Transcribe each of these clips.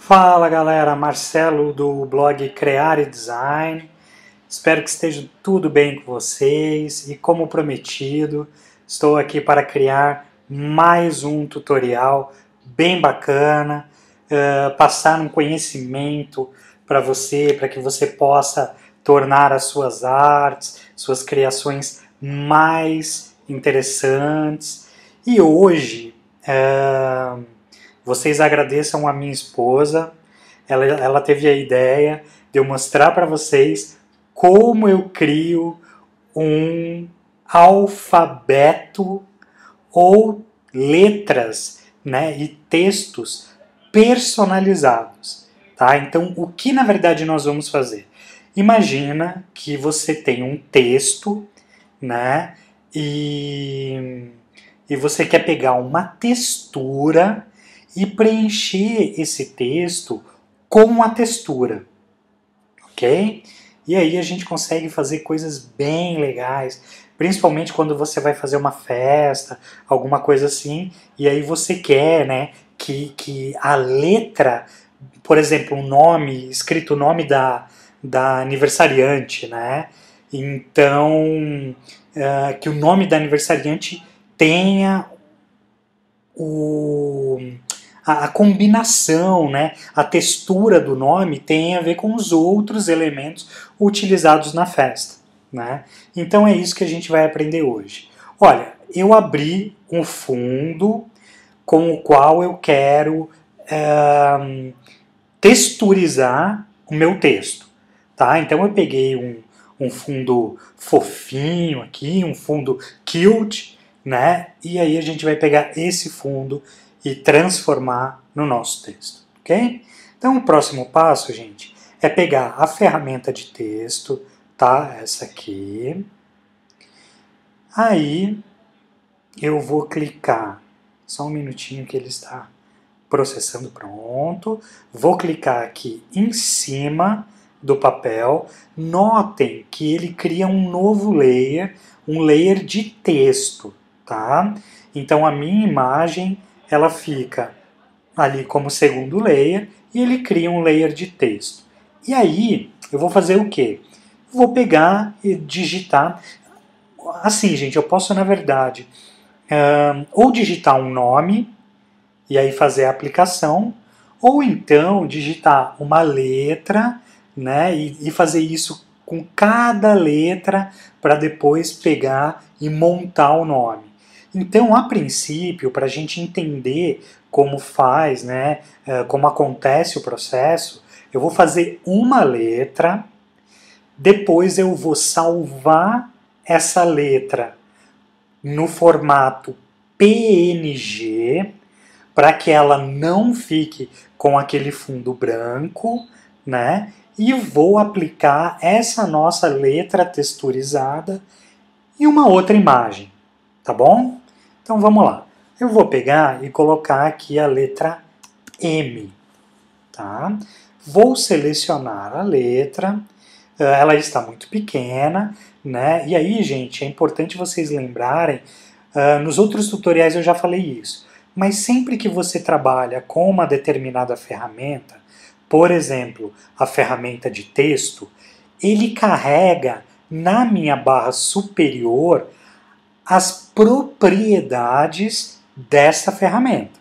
Fala galera, Marcelo do blog Creare Design. Espero que esteja tudo bem com vocês e, como prometido, estou aqui para criar mais um tutorial bem bacana, passar um conhecimento para você, para que você possa tornar as suas artes, suas criações mais interessantes. E hoje vocês agradeçam a minha esposa, ela teve a ideia de eu mostrar para vocês como eu crio um alfabeto ou letras, né, e textos personalizados. Tá? Então, o que na verdade nós vamos fazer? Imagina que você tem um texto, né, e você quer pegar uma textura e preencher esse texto com a textura, ok? E aí a gente consegue fazer coisas bem legais, principalmente quando você vai fazer uma festa, alguma coisa assim, e aí você quer, né, que a letra, por exemplo, um nome, escrito o nome da aniversariante, né? Então, que o nome da aniversariante tenha a combinação, né, a textura do nome tem a ver com os outros elementos utilizados na festa. Né? Então é isso que a gente vai aprender hoje. Olha, eu abri um fundo com o qual eu quero texturizar o meu texto. Tá? Então eu peguei um fundo fofinho aqui, um fundo cute, né? E aí a gente vai pegar esse fundo e transformar no nosso texto, ok? Então o próximo passo, gente, é pegar a ferramenta de texto, tá? Essa aqui. Aí eu vou clicar, só um minutinho que ele está processando, pronto. Vou clicar aqui em cima do papel. Notem que ele cria um novo layer, um layer de texto, tá? Então a minha imagem, ela fica ali como segundo layer e ele cria um layer de texto. E aí eu vou fazer o quê? Vou pegar e digitar. Assim, gente, eu posso, na verdade, ou digitar um nome e aí fazer a aplicação, ou então digitar uma letra, né, e fazer isso com cada letra para depois pegar e montar o nome. Então, a princípio, para a gente entender como faz, né, como acontece o processo, eu vou fazer uma letra, depois eu vou salvar essa letra no formato PNG, para que ela não fique com aquele fundo branco, né? E vou aplicar essa nossa letra texturizada em uma outra imagem, tá bom? Então vamos lá. Eu vou pegar e colocar aqui a letra M, tá? Vou selecionar a letra, ela está muito pequena, né? E aí, gente, é importante vocês lembrarem, nos outros tutoriais eu já falei isso, mas sempre que você trabalha com uma determinada ferramenta, por exemplo, a ferramenta de texto, ele carrega na minha barra superior as propriedades dessa ferramenta.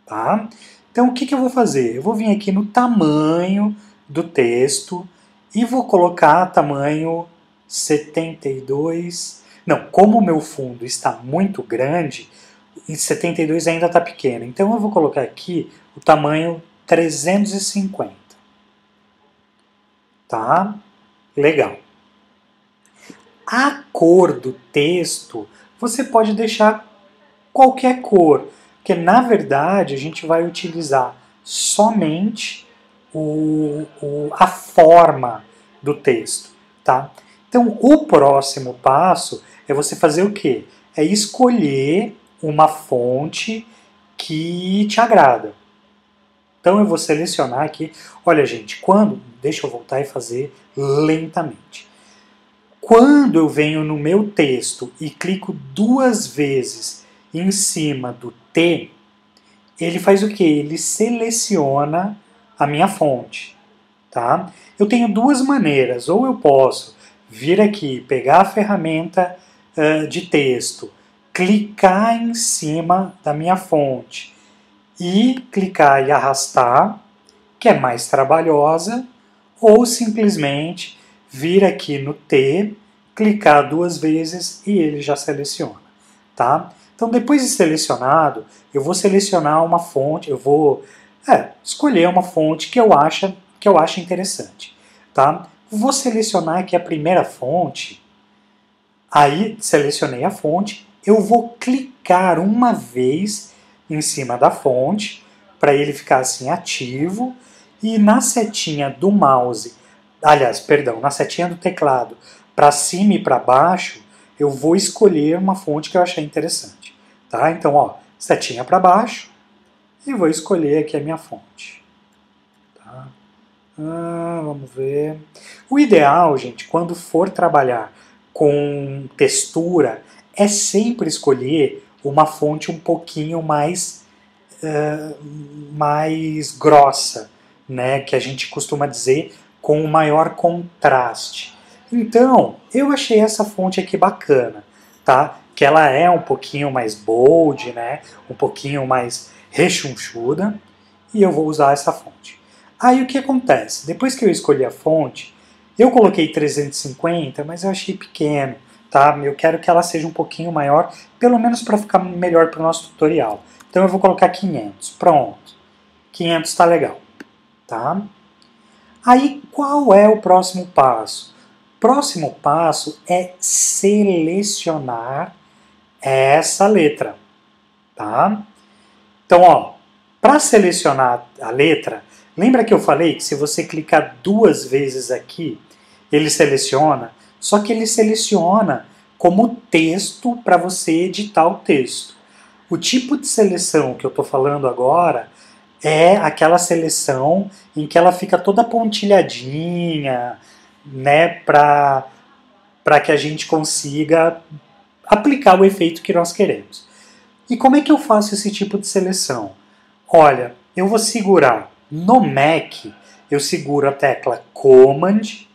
Tá? Então o que eu vou fazer? Eu vou vir aqui no tamanho do texto e vou colocar tamanho 72. Não, como o meu fundo está muito grande, em 72 ainda está pequeno. Então eu vou colocar aqui o tamanho 350. Tá? Legal. A cor do texto, você pode deixar qualquer cor, porque na verdade a gente vai utilizar somente a forma do texto. Tá? Então o próximo passo é você fazer o quê? É escolher uma fonte que te agrada. Então eu vou selecionar aqui, olha gente, deixa eu voltar e fazer lentamente. Quando eu venho no meu texto e clico 2 vezes em cima do T, ele faz o quê? Ele seleciona a minha fonte, tá? Eu tenho duas maneiras, ou eu posso vir aqui, pegar a ferramenta de texto, clicar em cima da minha fonte e clicar e arrastar, que é mais trabalhosa, ou simplesmente vir aqui no T, clicar duas vezes e ele já seleciona, tá? Então, depois de selecionado, eu vou selecionar uma fonte, eu vou escolher uma fonte que eu acho interessante, tá? Vou selecionar aqui a primeira fonte, aí selecionei a fonte, eu vou clicar uma vez em cima da fonte, para ele ficar assim ativo, e na setinha do mouse, aliás, perdão, na setinha do teclado, para cima e para baixo, eu vou escolher uma fonte que eu achei interessante. Tá? Então, ó, setinha para baixo, e vou escolher aqui a minha fonte. Tá? Vamos ver. O ideal, gente, quando for trabalhar com textura, é sempre escolher uma fonte um pouquinho mais grossa, né, que a gente costuma dizer com um maior contraste. Então, eu achei essa fonte aqui bacana, tá? Que ela é um pouquinho mais bold, né, um pouquinho mais rechonchuda, e eu vou usar essa fonte. Aí o que acontece? Depois que eu escolhi a fonte, eu coloquei 350, mas eu achei pequeno, tá? Eu quero que ela seja um pouquinho maior, pelo menos para ficar melhor para o nosso tutorial. Então eu vou colocar 500. Pronto. 500 está legal. Tá? Aí qual é o próximo passo? Próximo passo é selecionar essa letra. Tá? Então, ó, para selecionar a letra, lembra que eu falei que se você clicar duas vezes aqui, ele seleciona, só que ele seleciona como texto para você editar o texto. O tipo de seleção que eu estou falando agora é aquela seleção em que ela fica toda pontilhadinha, né, para que a gente consiga aplicar o efeito que nós queremos. E como é que eu faço esse tipo de seleção? Olha, eu vou segurar no Mac, eu seguro a tecla Command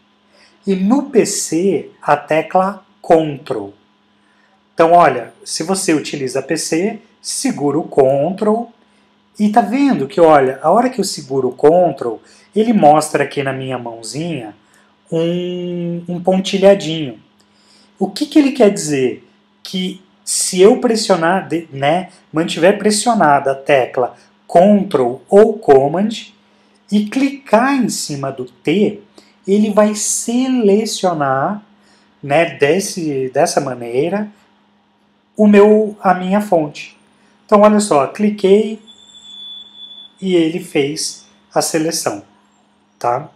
e no PC a tecla Ctrl. Então, olha, se você utiliza PC, segura o Ctrl e tá vendo que, olha, a hora que eu seguro o Ctrl, ele mostra aqui na minha mãozinha um pontilhadinho. O que ele quer dizer? Que se eu pressionar, né, mantiver pressionada a tecla Ctrl ou Command e clicar em cima do T, ele vai selecionar, né, dessa maneira a minha fonte. Então, olha só, cliquei e ele fez a seleção. Tá?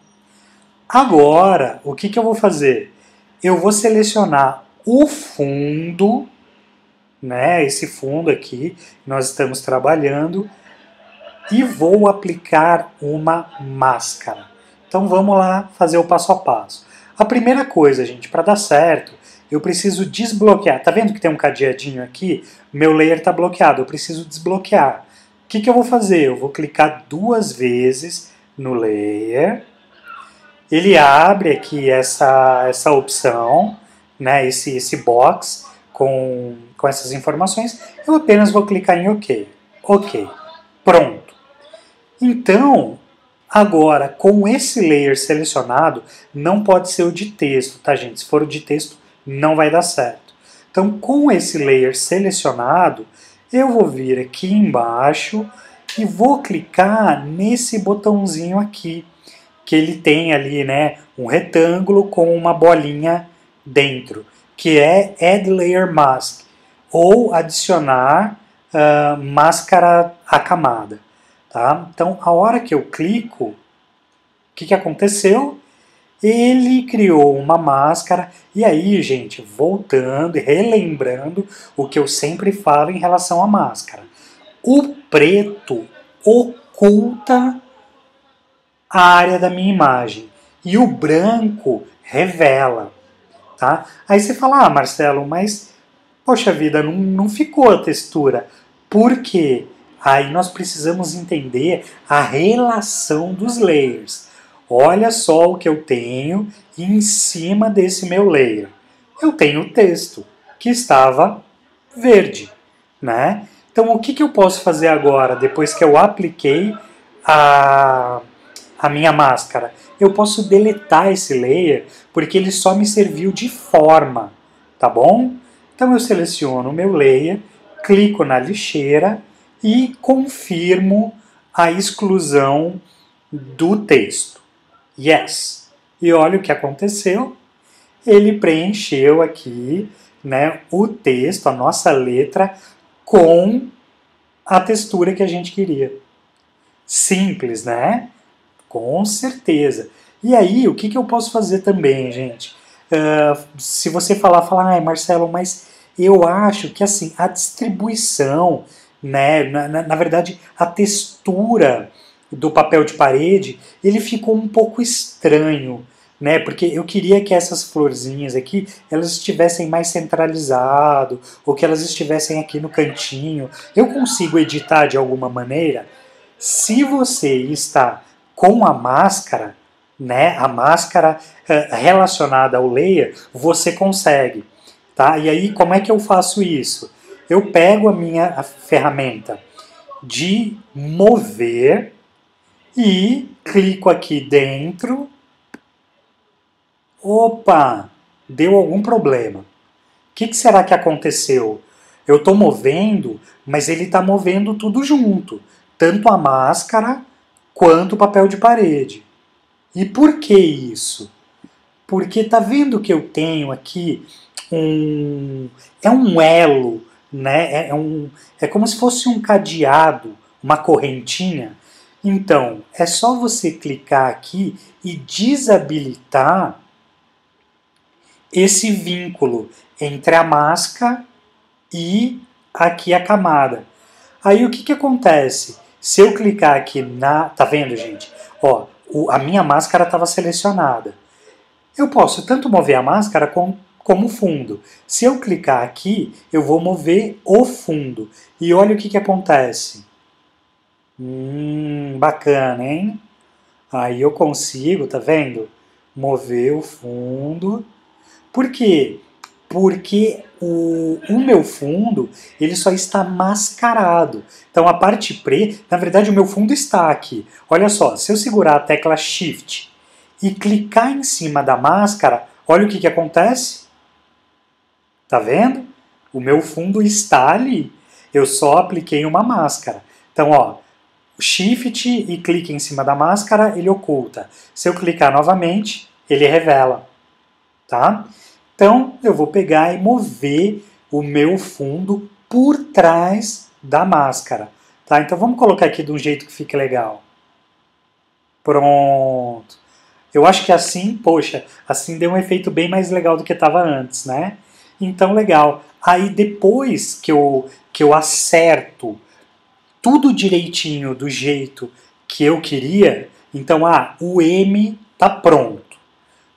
Agora, o que eu vou fazer? Eu vou selecionar o fundo, né, esse fundo aqui, nós estamos trabalhando, e vou aplicar uma máscara. Então vamos lá fazer o passo a passo. A primeira coisa, gente, para dar certo, eu preciso desbloquear. Tá vendo que tem um cadeadinho aqui? Meu layer está bloqueado, eu preciso desbloquear. O que eu vou fazer? Eu vou clicar duas vezes no layer. Ele abre aqui essa opção, né, esse box com essas informações. Eu apenas vou clicar em OK. OK. Pronto. Então, agora, com esse layer selecionado, não pode ser o de texto, tá, gente? Se for o de texto, não vai dar certo. Então, com esse layer selecionado, eu vou vir aqui embaixo e vou clicar nesse botãozinho aqui, que ele tem ali, né, um retângulo com uma bolinha dentro, que é Add Layer Mask, ou adicionar máscara à camada. Tá? Então, a hora que eu clico, o que aconteceu? Ele criou uma máscara, e aí, gente, voltando e relembrando o que eu sempre falo em relação à máscara. O preto oculta a área da minha imagem e o branco revela. Tá? Aí você fala, Marcelo, mas, poxa vida, não ficou a textura. Por quê? Aí nós precisamos entender a relação dos layers. Olha só o que eu tenho em cima desse meu layer. Eu tenho o texto, que estava verde, né? Então o que eu posso fazer agora, depois que eu apliquei a, a minha máscara? Eu posso deletar esse layer, porque ele só me serviu de forma, tá bom? Então eu seleciono o meu layer, clico na lixeira e confirmo a exclusão do texto. Yes. E olha o que aconteceu. Ele preencheu aqui, né, o texto, a nossa letra, com a textura que a gente queria. Simples, né? Com certeza. E aí, o que eu posso fazer também, gente? Se você falar, Marcelo, mas eu acho que assim, a distribuição, né, na verdade, a textura do papel de parede, ele ficou um pouco estranho, né? Porque eu queria que essas florzinhas aqui, elas estivessem mais centralizado, ou que elas estivessem aqui no cantinho. Eu consigo editar de alguma maneira? Se você está com a máscara, né, a máscara relacionada ao layer, você consegue, tá? E aí, como é que eu faço isso? Eu pego a ferramenta de mover e clico aqui dentro. Opa, deu algum problema. O que será que aconteceu? Eu estou movendo, mas ele está movendo tudo junto, tanto a máscara quanto o papel de parede. E por que isso? Porque tá vendo que eu tenho aqui é um elo, né? É como se fosse um cadeado, uma correntinha. Então, é só você clicar aqui e desabilitar esse vínculo entre a máscara e aqui a camada. Aí o que acontece? Se eu clicar aqui na... Tá vendo, gente? Ó, a minha máscara estava selecionada. Eu posso tanto mover a máscara como o fundo. Se eu clicar aqui, eu vou mover o fundo. E olha o que acontece. Bacana, hein? Aí eu consigo, tá vendo? Mover o fundo. Por quê? Porque o meu fundo ele só está mascarado. Então a parte preta, na verdade o meu fundo está aqui. Olha só, se eu segurar a tecla Shift e clicar em cima da máscara, olha o que acontece. Tá vendo? O meu fundo está ali. Eu só apliquei uma máscara. Então, ó, Shift e clique em cima da máscara, ele oculta. Se eu clicar novamente, ele revela. Tá? Então, eu vou pegar e mover o meu fundo por trás da máscara. Tá? Então, vamos colocar aqui de um jeito que fique legal. Pronto. Eu acho que assim, poxa, assim deu um efeito bem mais legal do que estava antes, né? Então, legal. Aí, depois que eu acerto tudo direitinho do jeito que eu queria, então, o M tá pronto.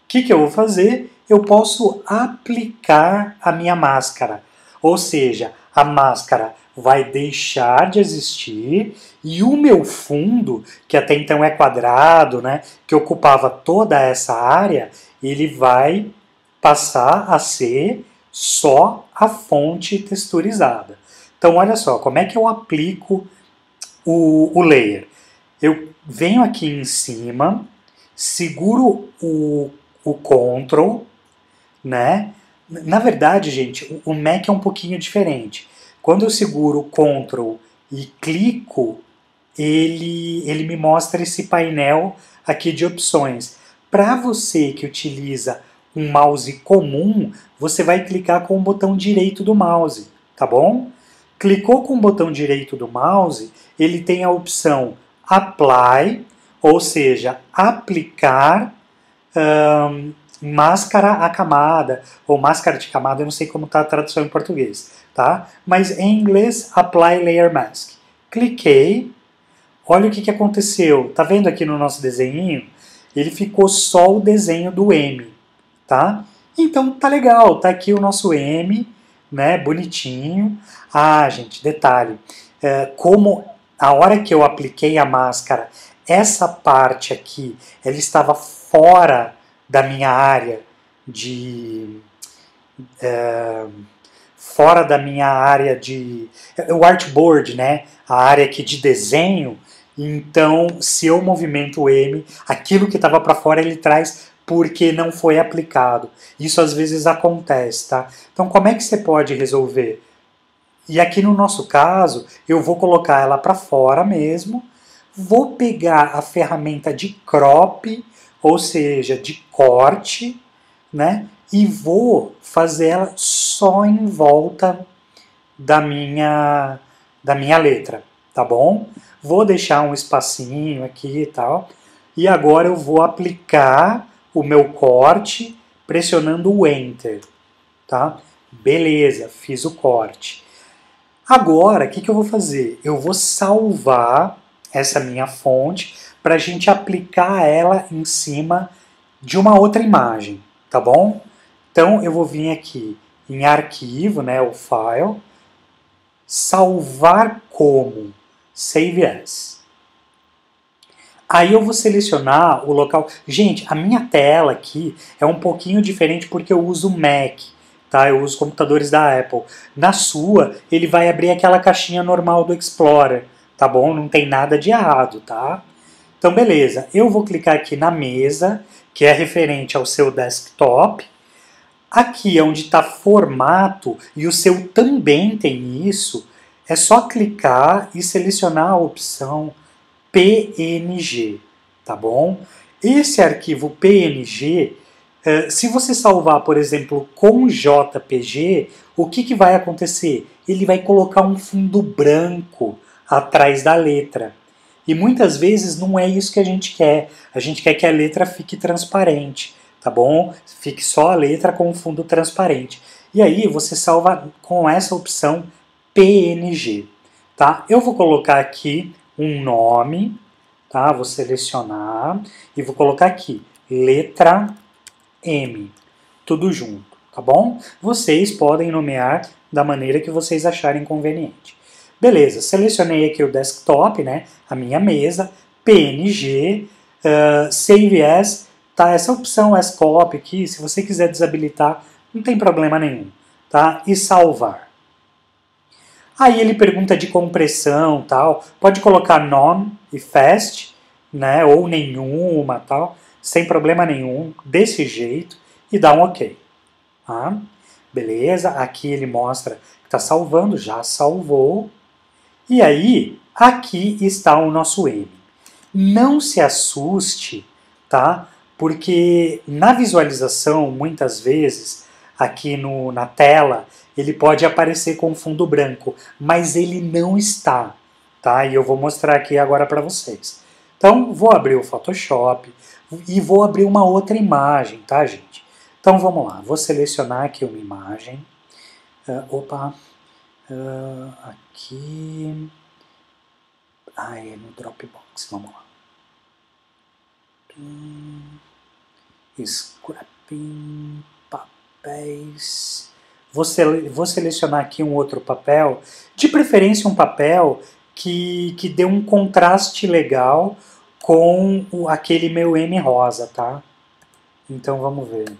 O que eu vou fazer? Eu posso aplicar a minha máscara. Ou seja, a máscara vai deixar de existir e o meu fundo, que até então é quadrado, né, que ocupava toda essa área, ele vai passar a ser só a fonte texturizada. Então, olha só, como é que eu aplico o layer? Eu venho aqui em cima, seguro o Ctrl, né? Na verdade, gente, o Mac é um pouquinho diferente. Quando eu seguro o Ctrl e clico, ele me mostra esse painel aqui de opções. Para você que utiliza um mouse comum, você vai clicar com o botão direito do mouse, tá bom? Clicou com o botão direito do mouse, ele tem a opção Apply, ou seja, aplicar máscara a camada, ou máscara de camada, eu não sei como está a tradução em português, tá? Mas em inglês, Apply Layer Mask. Cliquei, olha o que aconteceu, tá vendo aqui no nosso desenho? Ele ficou só o desenho do M, tá? Então tá legal, tá aqui o nosso M, né, bonitinho. Gente, detalhe, como a hora que eu apliquei a máscara, essa parte aqui, ela estava fora da minha área de... fora da minha área de... o artboard, né? A área aqui de desenho. Então, se eu movimento o M, aquilo que estava para fora ele traz porque não foi aplicado. Isso às vezes acontece, tá? Então, como é que você pode resolver? E aqui no nosso caso, eu vou colocar ela para fora mesmo, vou pegar a ferramenta de crop, ou seja, de corte, né? E vou fazer ela só em volta da minha letra, tá bom? Vou deixar um espacinho aqui e tal. E agora eu vou aplicar o meu corte pressionando o Enter, tá? Beleza, fiz o corte. Agora, o que eu vou fazer? Eu vou salvar essa minha fonte para a gente aplicar ela em cima de uma outra imagem, tá bom? Então, eu vou vir aqui em arquivo, né, o file, salvar como, save as. Aí eu vou selecionar o local. Gente, a minha tela aqui é um pouquinho diferente porque eu uso Mac, tá? Eu uso computadores da Apple. Na sua, ele vai abrir aquela caixinha normal do Explorer, tá bom? Não tem nada de errado, tá? Então, beleza. Eu vou clicar aqui na mesa, que é referente ao seu desktop. Aqui onde está formato, e o seu também tem isso, é só clicar e selecionar a opção PNG, tá bom? Esse arquivo PNG, se você salvar, por exemplo, com JPG, o que vai acontecer? Ele vai colocar um fundo branco atrás da letra. E muitas vezes não é isso que a gente quer. A gente quer que a letra fique transparente, tá bom? Fique só a letra com o fundo transparente. E aí você salva com essa opção PNG, tá? Eu vou colocar aqui um nome, tá? Vou selecionar e vou colocar aqui, letra M, tudo junto, tá bom? Vocês podem nomear da maneira que vocês acharem conveniente. Beleza, selecionei aqui o desktop, né? A minha mesa, PNG, Save As, tá? Essa opção As Copy aqui, se você quiser desabilitar, não tem problema nenhum, tá? E salvar. Aí ele pergunta de compressão, tal. Pode colocar none e fast, né? Ou nenhuma, tal. Sem problema nenhum, desse jeito e dá um OK. Tá? Beleza? Aqui ele mostra que está salvando, já salvou. E aí, aqui está o nosso M. Não se assuste, tá? Porque na visualização, muitas vezes, aqui na tela, ele pode aparecer com fundo branco, mas ele não está, tá? E eu vou mostrar aqui agora para vocês. Então, vou abrir o Photoshop e vou abrir uma outra imagem, tá, gente? Então, vamos lá. Vou selecionar aqui uma imagem. Aqui... é no Dropbox, vamos lá. Scrapping, papéis... Vou selecionar aqui um outro papel, de preferência um papel que dê um contraste legal com aquele meu M rosa, tá? Então vamos ver.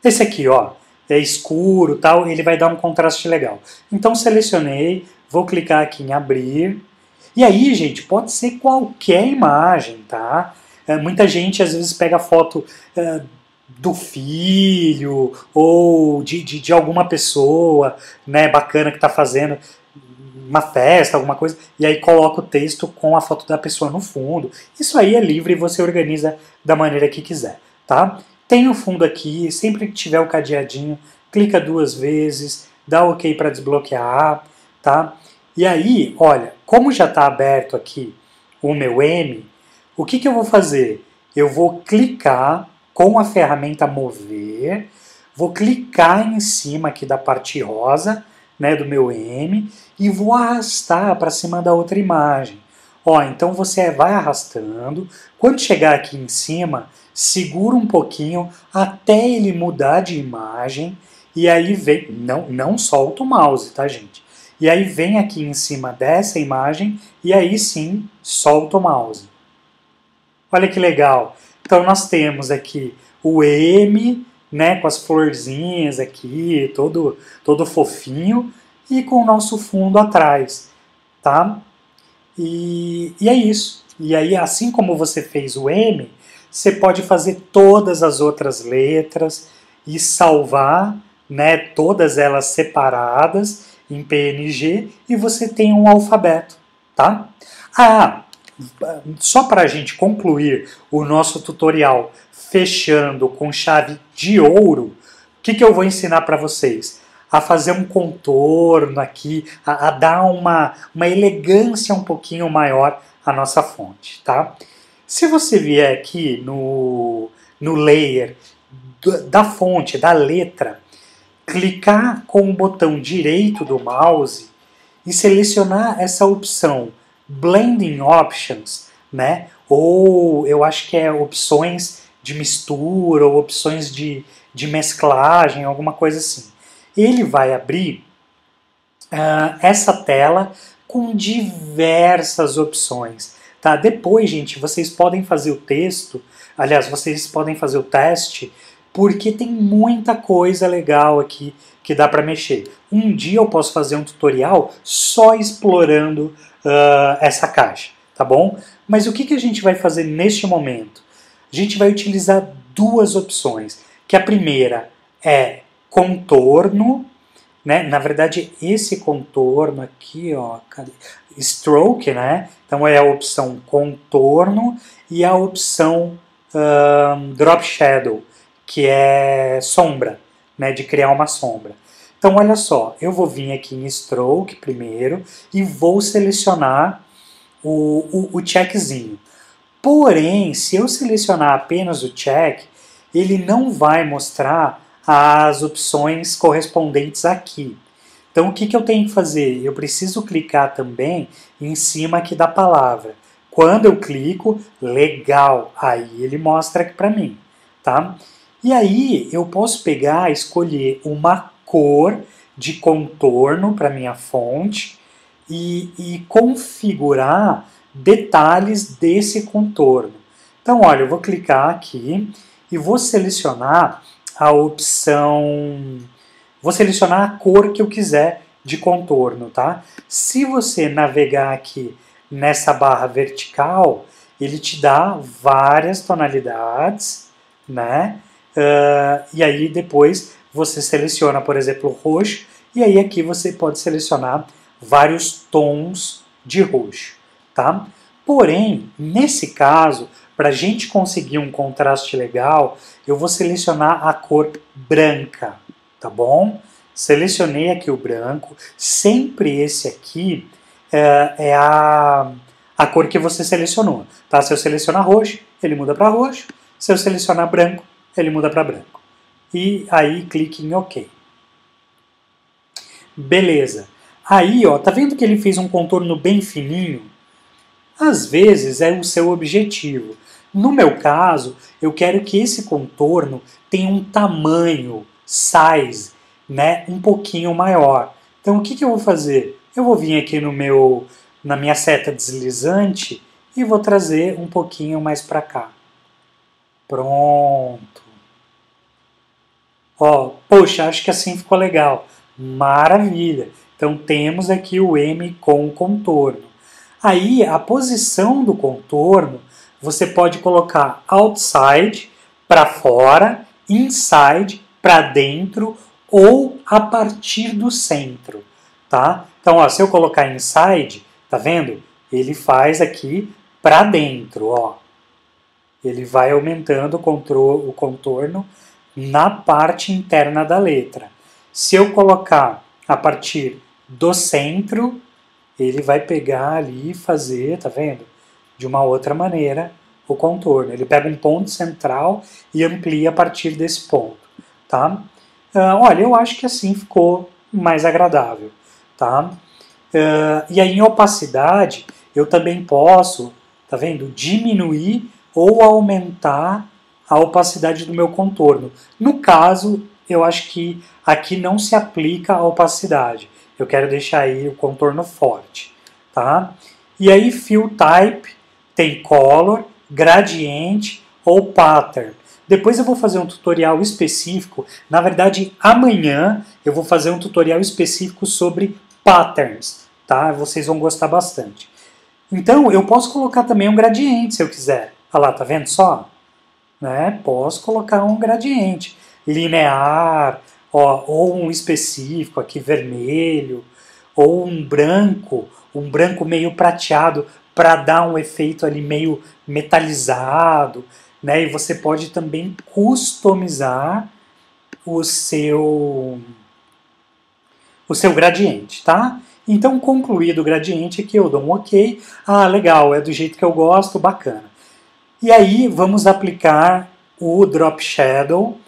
Esse aqui, ó, é escuro, tal, ele vai dar um contraste legal. Então selecionei, vou clicar aqui em abrir. E aí, gente, pode ser qualquer imagem, tá? Muita gente às vezes pega foto do filho ou de alguma pessoa, né, bacana que está fazendo uma festa, alguma coisa, e aí coloca o texto com a foto da pessoa no fundo. Isso aí é livre e você organiza da maneira que quiser, tá? Tem o fundo aqui, sempre que tiver o cadeadinho, clica 2 vezes, dá OK para desbloquear, tá? E aí, olha, como já está aberto aqui o meu M, o que eu vou fazer? Eu vou clicar com a ferramenta mover, vou clicar em cima aqui da parte rosa, né, do meu M, e vou arrastar para cima da outra imagem. Ó, então você vai arrastando, quando chegar aqui em cima, segura um pouquinho até ele mudar de imagem, e aí vem, não solta o mouse, tá, gente? e aí vem aqui em cima dessa imagem e aí sim solta o mouse. Olha que legal! Então nós temos aqui o M, né, com as florzinhas aqui, todo fofinho, e com o nosso fundo atrás, tá? E é isso. E aí, assim como você fez o M, você pode fazer todas as outras letras e salvar, né, todas elas separadas em PNG e você tem um alfabeto, tá? Ah, só para a gente concluir o nosso tutorial fechando com chave de ouro, o que eu vou ensinar para vocês? A fazer um contorno aqui, a dar uma elegância um pouquinho maior à nossa fonte, tá? Se você vier aqui no layer da fonte, da letra, clicar com o botão direito do mouse e selecionar essa opção Blending Options, né? Ou eu acho que é opções de mistura ou opções de mesclagem, alguma coisa assim. Ele vai abrir essa tela com diversas opções. Tá? Depois, gente, vocês podem fazer o texto, aliás, vocês podem fazer o teste, porque tem muita coisa legal aqui que dá para mexer. Um dia eu posso fazer um tutorial só explorando essa caixa, tá bom? Mas o que a gente vai fazer neste momento? A gente vai utilizar duas opções, que a primeira é contorno, né? Na verdade, esse contorno aqui, ó, stroke, né? Então é a opção contorno e a opção drop shadow, que é sombra, né? De criar uma sombra. Então olha só, eu vou vir aqui em stroke primeiro e vou selecionar o checkzinho. Porém, se eu selecionar apenas o check, ele não vai mostrar as opções correspondentes aqui. Então o que eu tenho que fazer? Eu preciso clicar também em cima aqui da palavra. Quando eu clico, legal, aí ele mostra aqui para mim, tá? E aí eu posso pegar, escolher uma cor de contorno para minha fonte e configurar detalhes desse contorno. Então, olha, eu vou clicar aqui e vou selecionar a opção... Vou selecionar a cor que eu quiser de contorno, tá? Se você navegar aqui nessa barra vertical, ele te dá várias tonalidades, né? E aí depois você seleciona, por exemplo, o roxo, e aí aqui você pode selecionar vários tons de roxo, tá? Porém, nesse caso, para a gente conseguir um contraste legal, eu vou selecionar a cor branca, tá bom? Selecionei aqui o branco, sempre esse aqui é a cor que você selecionou, tá? Se eu selecionar roxo, ele muda para roxo, se eu selecionar branco, ele muda para branco. E aí clique em OK. Beleza. Aí, ó, tá vendo que ele fez um contorno bem fininho? Às vezes é o seu objetivo. No meu caso, eu quero que esse contorno tenha um tamanho, size, né, um pouquinho maior. Então o que eu vou fazer? Eu vou vir aqui na minha seta deslizante e vou trazer um pouquinho mais para cá. Pronto. Ó, poxa, acho que assim ficou legal. Maravilha. Então temos aqui o M com contorno. Aí a posição do contorno você pode colocar outside para fora, inside para dentro ou a partir do centro, tá? Então, ó, se eu colocar inside, tá vendo? Ele faz aqui para dentro, ó. Ele vai aumentando o contorno na parte interna da letra. Se eu colocar a partir do centro, ele vai pegar ali e fazer, tá vendo? De uma outra maneira o contorno. Ele pega um ponto central e amplia a partir desse ponto, tá? Olha, eu acho que assim ficou mais agradável, tá? E aí em opacidade eu também posso, tá vendo? Diminuir ou aumentar a opacidade do meu contorno. No caso, eu acho que aqui não se aplica a opacidade. Eu quero deixar aí o contorno forte, tá? E aí Fill Type tem Color, Gradiente ou Pattern. Depois eu vou fazer um tutorial específico, na verdade amanhã eu vou fazer um tutorial específico sobre Patterns, tá? Vocês vão gostar bastante. Então eu posso colocar também um gradiente se eu quiser. Olha lá, tá vendo só? Né? Posso colocar um gradiente linear, ó, ou um específico aqui vermelho, ou um branco meio prateado para dar um efeito ali meio metalizado, né? E você pode também customizar o seu gradiente, tá? Então, concluído o gradiente aqui, eu dou um OK. Ah, legal, é do jeito que eu gosto, bacana. E aí, vamos aplicar o Drop Shadow,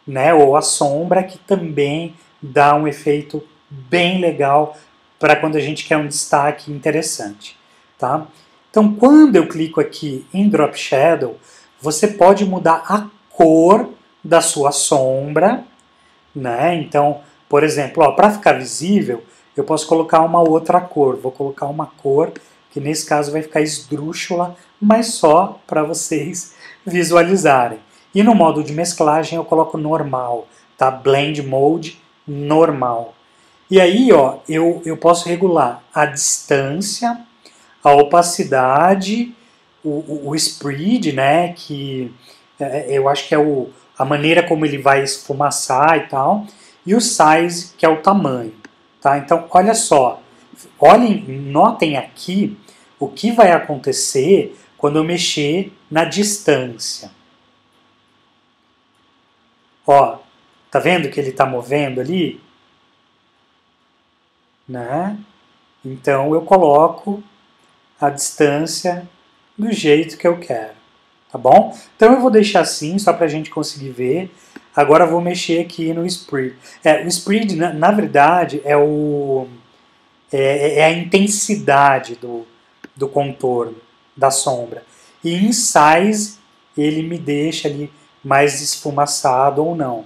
né, ou a sombra, que também dá um efeito bem legal para quando a gente quer um destaque interessante, tá? Então, quando eu clico aqui em Drop Shadow, você pode mudar a cor da sua sombra, né? Então, por exemplo, para ficar visível, eu posso colocar uma outra cor. Vou colocar uma cor que nesse caso vai ficar esdrúxula, mas só para vocês visualizarem. E no modo de mesclagem eu coloco normal, tá? Blend Mode normal. E aí, ó, eu posso regular a distância, a opacidade, o spread, né? Que eu acho que é a maneira como ele vai esfumaçar e tal, e o size, que é o tamanho, tá? Então, olha só, notem aqui o que vai acontecer quando eu mexer na distância. Ó, tá vendo que ele está movendo ali? Né? Então eu coloco a distância do jeito que eu quero, tá bom? Então eu vou deixar assim, só para a gente conseguir ver. Agora eu vou mexer aqui no Spread. O Spread, na verdade, é a intensidade do contorno, da sombra. E em Size, ele me deixa ali mais esfumaçado ou não,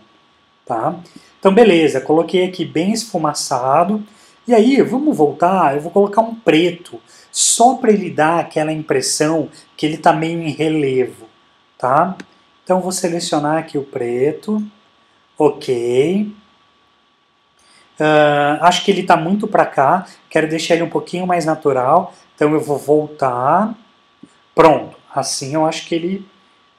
tá? Então, beleza, coloquei aqui bem esfumaçado. E aí, vamos voltar, eu vou colocar um preto, só para ele dar aquela impressão que ele está meio em relevo, tá? Então, vou selecionar aqui o preto, ok. Acho que ele está muito para cá, quero deixar ele um pouquinho mais natural, então eu vou voltar. Pronto, assim eu acho que ele,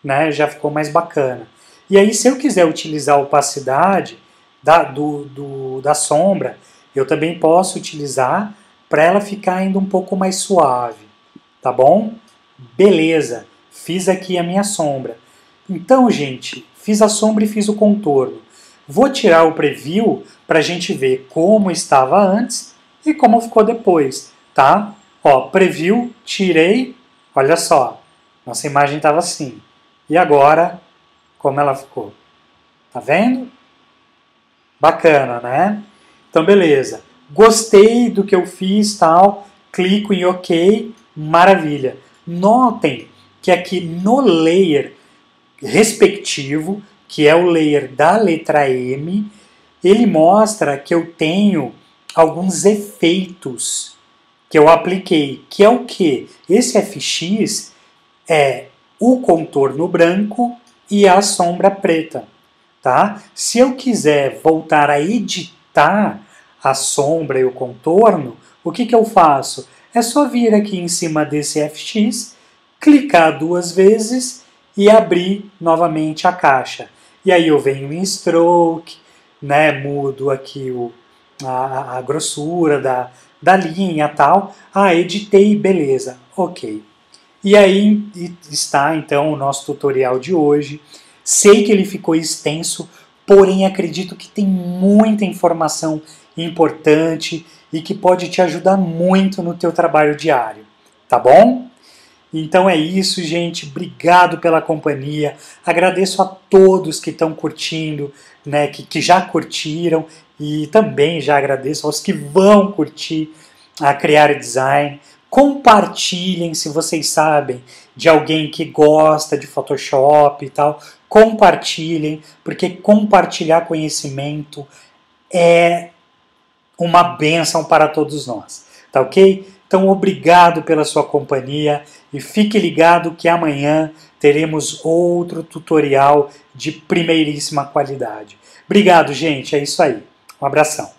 né, já ficou mais bacana. E aí, se eu quiser utilizar a opacidade da sombra, eu também posso utilizar para ela ficar ainda um pouco mais suave, tá bom? Beleza, fiz aqui a minha sombra. Então, gente, fiz a sombra e fiz o contorno. Vou tirar o preview para a gente ver como estava antes e como ficou depois, tá? Ó, preview, tirei, olha só, nossa imagem estava assim. E agora, como ela ficou? Tá vendo? Bacana, né? Então, beleza. Gostei do que eu fiz, tal. Clico em OK, maravilha. Notem que aqui no layer respectivo, que é o layer da letra M, ele mostra que eu tenho alguns efeitos que eu apliquei, que é o que? Esse FX é o contorno branco e a sombra preta, tá? Se eu quiser voltar a editar a sombra e o contorno, o que eu faço? É só vir aqui em cima desse FX, clicar 2 vezes e abrir novamente a caixa. E aí eu venho em Stroke, né, mudo aqui a grossura da linha e tal. Editei, beleza, ok. E aí está então o nosso tutorial de hoje. Sei que ele ficou extenso, porém acredito que tem muita informação importante e que pode te ajudar muito no teu trabalho diário, tá bom? Então é isso, gente. Obrigado pela companhia. Agradeço a todos que estão curtindo, né, que já curtiram, e também já agradeço aos que vão curtir a Criar Design. Compartilhem se vocês sabem de alguém que gosta de Photoshop e tal. Compartilhem, porque compartilhar conhecimento é uma bênção para todos nós. Tá ok? Então, obrigado pela sua companhia e fique ligado que amanhã teremos outro tutorial de primeiríssima qualidade. Obrigado, gente. É isso aí. Um abração.